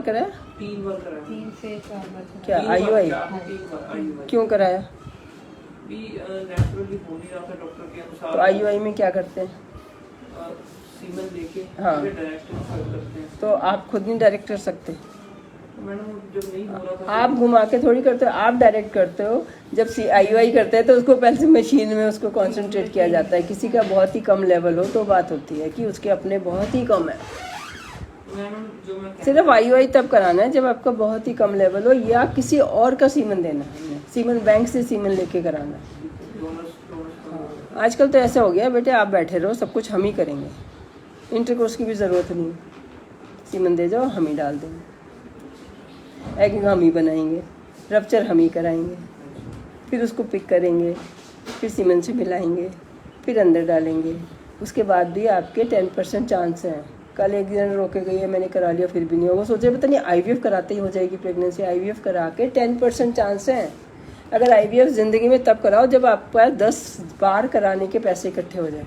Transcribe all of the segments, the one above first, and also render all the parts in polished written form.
कराया? 3 बार कराया। 3 से 4 बार कराया। क्या IUI? क्यों कराया? भी नेचुरली हो नहीं रहा था डॉक्टर के अनुसार। तो IUI में क्या करते हैं? सीमन लेके हाँ। फिर डायरेक्ट करते हैं। तो आप खुद नहीं डायरेक्ट कर सकते? मैडम जब नहीं हो रहा था आप घुमा के थोड़ी करते हो, आप डायरेक्ट करते हो। जब IUI करते हैं तो उसको पहले से मशीन में उसको कंसंट्रेट किया जाता है। किसी का बहुत ही कम लेवल हो तो बात होती है कि उसके अपने बहुत ही कम है। मैडम जो मैं सिर्फ IUI तब कराना है जब आपका बहुत ही कम लेवल हो या किसी और का सीमन देना है। सीमन बैंक से सीमन लेके कराना है। आजकल तो ऐसा हो गया बेटे, आप बैठे रहो, सब कुछ हम ही करेंगे, इंटरकोर्स की भी ज़रूरत नहीं। सीमन दे जाओ, हम ही डाल देंगे, एग हम ही बनाएंगे, रप्चर हम ही कराएंगे, फिर उसको पिक करेंगे, फिर सीमन से मिलाएंगे, फिर अंदर डालेंगे। उसके बाद भी आपके 10% चांस हैं। कल एक दिन रोके गई है, मैंने करा लिया फिर भी नहीं होगा, सोचे पता नहीं IVF कराते ही हो जाएगी प्रेगनेंसी। IVF करा के 10% चांस हैं। अगर IVF ज़िंदगी में तब कराओ जब आपके पास 10 बार कराने के पैसे इकट्ठे हो जाए।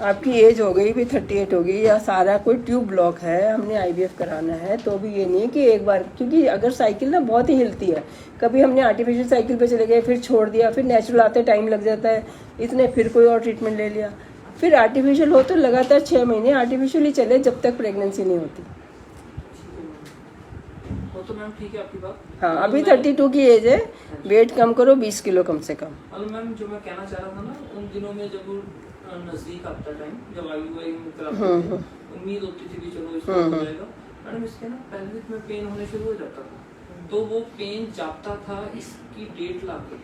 आपकी एज हो गई भी 38 हो गई या सारा कोई ट्यूब ब्लॉक है, हमने IVF कराना है, तो भी ये नहीं है कि एक बार, क्योंकि अगर साइकिल ना बहुत ही हिलती है, कभी हमने आर्टिफिशियल साइकिल पे चले गए, फिर छोड़ दिया, फिर नेचुरल आते टाइम लग जाता है इतने, फिर कोई और ट्रीटमेंट ले लिया, फिर आर्टिफिशियल हो तो लगातार 6 महीने आर्टिफिशियल ही चले जब तक प्रेगनेंसी नहीं होती। तो मैम ठीक है आपकी बात। हाँ, अभी 32 की एज है, वेट कम करो 20 किलो कम से कम। और मैम जो मैं कहना चाह रहा था ना, उन दिनों में जब नजदीक आता टाइम, जब IUI में कराते थे, उम्मीद होती थी कि चलो इसको हो जाएगा। मैडम इसके ना पेल्विक में पेन होने शुरू हो जाता था, तो वो पेन जाता था इसकी डेट लाके,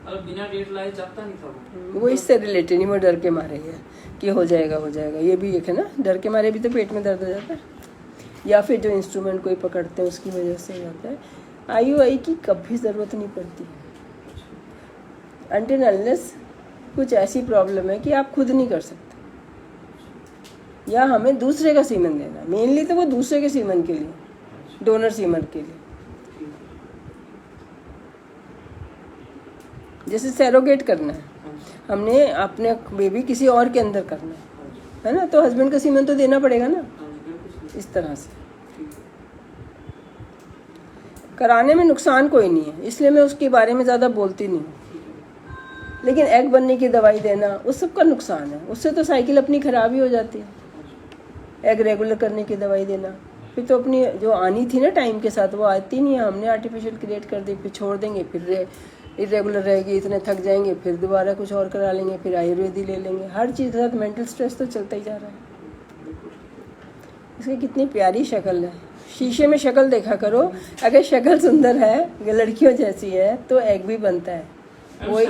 और बिना डेट लाए जाता नहीं था वो इससे रिलेटेड नहीं, वो डर के मारे है कि हो जाएगा हो जाएगा। ये भी एक है ना, डर के मारे भी तो पेट में दर्द हो जाता है, या फिर जो इंस्ट्रूमेंट कोई पकड़ते हैं उसकी वजह से हो जाता है। IUI की कभी ज़रूरत नहीं पड़ती अनटिल अनलेस कुछ ऐसी प्रॉब्लम है कि आप खुद नहीं कर सकते या हमें दूसरे का सीमन देना। मेनली तो वो दूसरे के सीमन के लिए, डोनर सीमन के लिए। जैसे सैरोगेट करना है, हमने अपने बेबी किसी और के अंदर करना है ना, तो हस्बैंड का सीमन तो देना पड़ेगा ना। इस तरह से कराने में नुकसान कोई नहीं है, इसलिए मैं उसके बारे में ज़्यादा बोलती नहीं हूँ। लेकिन एग बनने की दवाई देना उस सब का नुकसान है, उससे तो साइकिल अपनी ख़राब ही हो जाती है। एग रेगुलर करने की दवाई देना, फिर तो अपनी जो आनी थी ना टाइम के साथ वो आती नहीं है, हमने आर्टिफिशियल क्रिएट कर दी, फिर छोड़ देंगे, फिर इरेगुलर रहेगी, इतने थक जाएंगे, फिर दोबारा कुछ और करा लेंगे, फिर आयुर्वेदी ले लेंगे। हर चीज़ के साथ मेंटल स्ट्रेस तो चलता ही जा रहा है। इसकी कितनी प्यारी शक्ल है, शीशे में शक्ल देखा करो, अगर शक्ल सुंदर है, लड़कियों जैसी है, तो एग भी बनता है। वही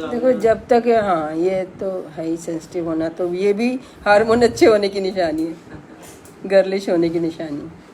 देखो, जब तक हाँ, ये तो है ही सेंसिटिव होना, तो ये भी हार्मोन अच्छे होने की निशानी है, गर्लिश होने की निशानी है।